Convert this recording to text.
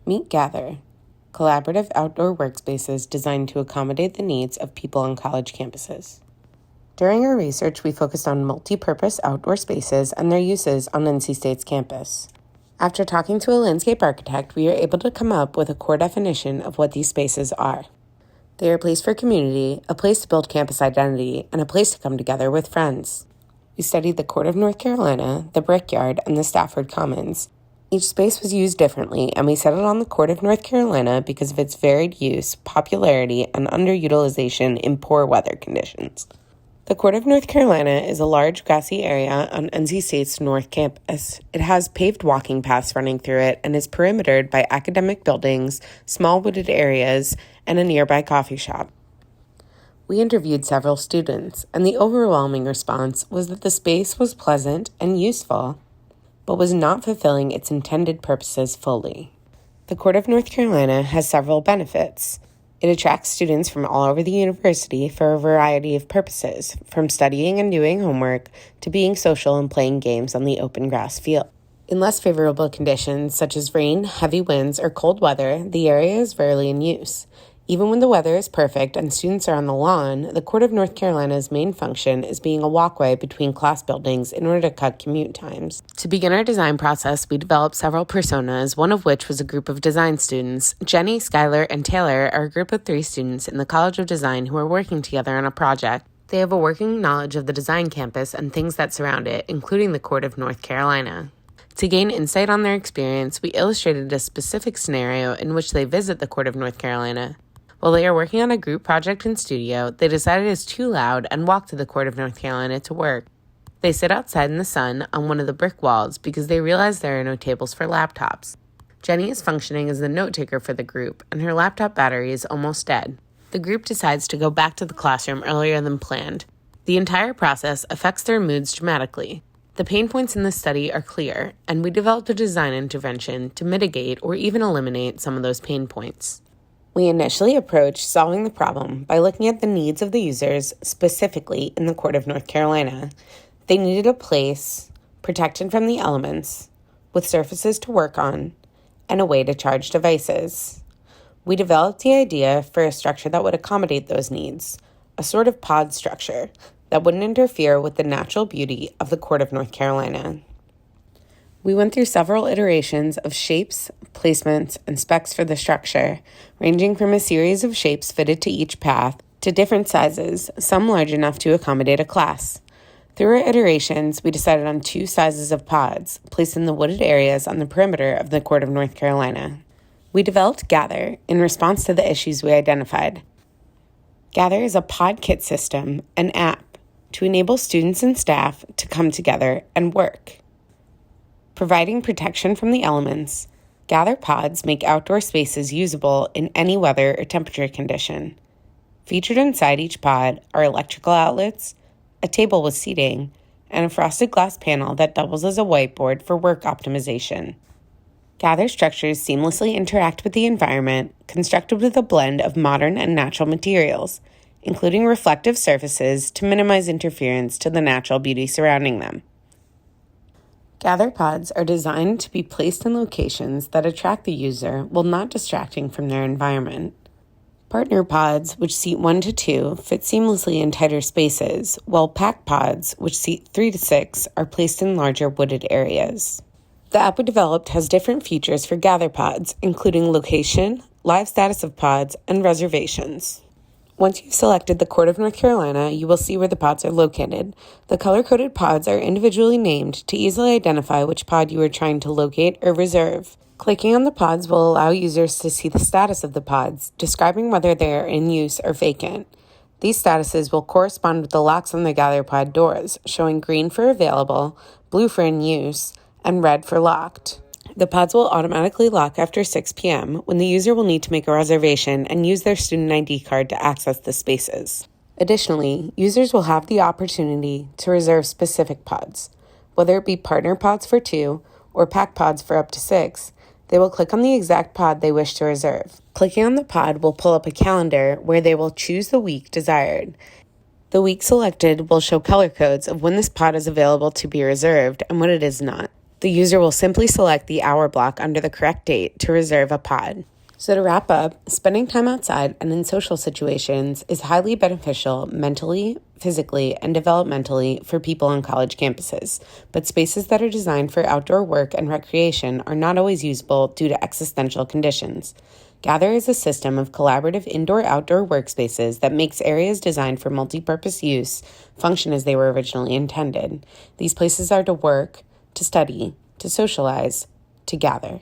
Meet Gather, collaborative outdoor workspaces designed to accommodate the needs of people on college campuses. During our research, we focused on multi-purpose outdoor spaces and their uses on NC State's campus. After talking to a landscape architect, we were able to come up with a core definition of what these spaces are. They are a place for community, a place to build campus identity, and a place to come together with friends. We studied the Court of North Carolina, the Brickyard, and the Stafford Commons. Each space was used differently, and we settled on the Court of North Carolina because of its varied use, popularity, and underutilization in poor weather conditions. The Court of North Carolina is a large grassy area on NC State's North Campus. It has paved walking paths running through it and is perimetered by academic buildings, small wooded areas, and a nearby coffee shop. We interviewed several students, and the overwhelming response was that the space was pleasant and useful, but was not fulfilling its intended purposes fully. The Court of North Carolina has several benefits. It attracts students from all over the university for a variety of purposes, from studying and doing homework to being social and playing games on the open grass field. In less favorable conditions, such as rain, heavy winds, or cold weather, the area is rarely in use. Even when the weather is perfect and students are on the lawn, the Court of North Carolina's main function is being a walkway between class buildings in order to cut commute times. To begin our design process, we developed several personas, one of which was a group of design students. Jenny, Skylar, and Taylor are a group of 3 students in the College of Design who are working together on a project. They have a working knowledge of the design campus and things that surround it, including the Court of North Carolina. To gain insight on their experience, we illustrated a specific scenario in which they visit the Court of North Carolina. While they are working on a group project in studio, they decided it's too loud and walk to the Court of North Carolina to work. They sit outside in the sun on one of the brick walls because they realize there are no tables for laptops. Jenny is functioning as the note taker for the group, and her laptop battery is almost dead. The group decides to go back to the classroom earlier than planned. The entire process affects their moods dramatically. The pain points in this study are clear, and we developed a design intervention to mitigate or even eliminate some of those pain points. We initially approached solving the problem by looking at the needs of the users, specifically in the Court of North Carolina. They needed a place, protection from the elements, with surfaces to work on, and a way to charge devices. We developed the idea for a structure that would accommodate those needs, a sort of pod structure that wouldn't interfere with the natural beauty of the Court of North Carolina. We went through several iterations of shapes, placements, and specs for the structure, ranging from a series of shapes fitted to each path to different sizes, some large enough to accommodate a class. Through our iterations, we decided on 2 sizes of pods, placed in the wooded areas on the perimeter of the Court of North Carolina. We developed Gather in response to the issues we identified. Gather is a pod kit system, an app, to enable students and staff to come together and work. Providing protection from the elements, Gather pods make outdoor spaces usable in any weather or temperature condition. Featured inside each pod are electrical outlets, a table with seating, and a frosted glass panel that doubles as a whiteboard for work optimization. Gather structures seamlessly interact with the environment, constructed with a blend of modern and natural materials, including reflective surfaces to minimize interference to the natural beauty surrounding them. Gather pods are designed to be placed in locations that attract the user while not distracting from their environment. Partner pods, which seat 1 to 2, fit seamlessly in tighter spaces, while pack pods, which seat 3 to 6, are placed in larger wooded areas. The app we developed has different features for Gather pods, including location, live status of pods, and reservations. Once you've selected the Court of North Carolina, you will see where the pods are located. The color-coded pods are individually named to easily identify which pod you are trying to locate or reserve. Clicking on the pods will allow users to see the status of the pods, describing whether they are in use or vacant. These statuses will correspond with the locks on the Gather pod doors, showing green for available, blue for in use, and red for locked. The pods will automatically lock after 6 p.m. when the user will need to make a reservation and use their student ID card to access the spaces. Additionally, users will have the opportunity to reserve specific pods. Whether it be partner pods for 2 or pack pods for up to 6, they will click on the exact pod they wish to reserve. Clicking on the pod will pull up a calendar where they will choose the week desired. The week selected will show color codes of when this pod is available to be reserved and when it is not. The user will simply select the hour block under the correct date to reserve a pod. So to wrap up, spending time outside and in social situations is highly beneficial mentally, physically, and developmentally for people on college campuses. But spaces that are designed for outdoor work and recreation are not always usable due to existential conditions. Gather is a system of collaborative indoor-outdoor workspaces that makes areas designed for multi-purpose use function as they were originally intended. These places are to work, to study, to socialize, to gather.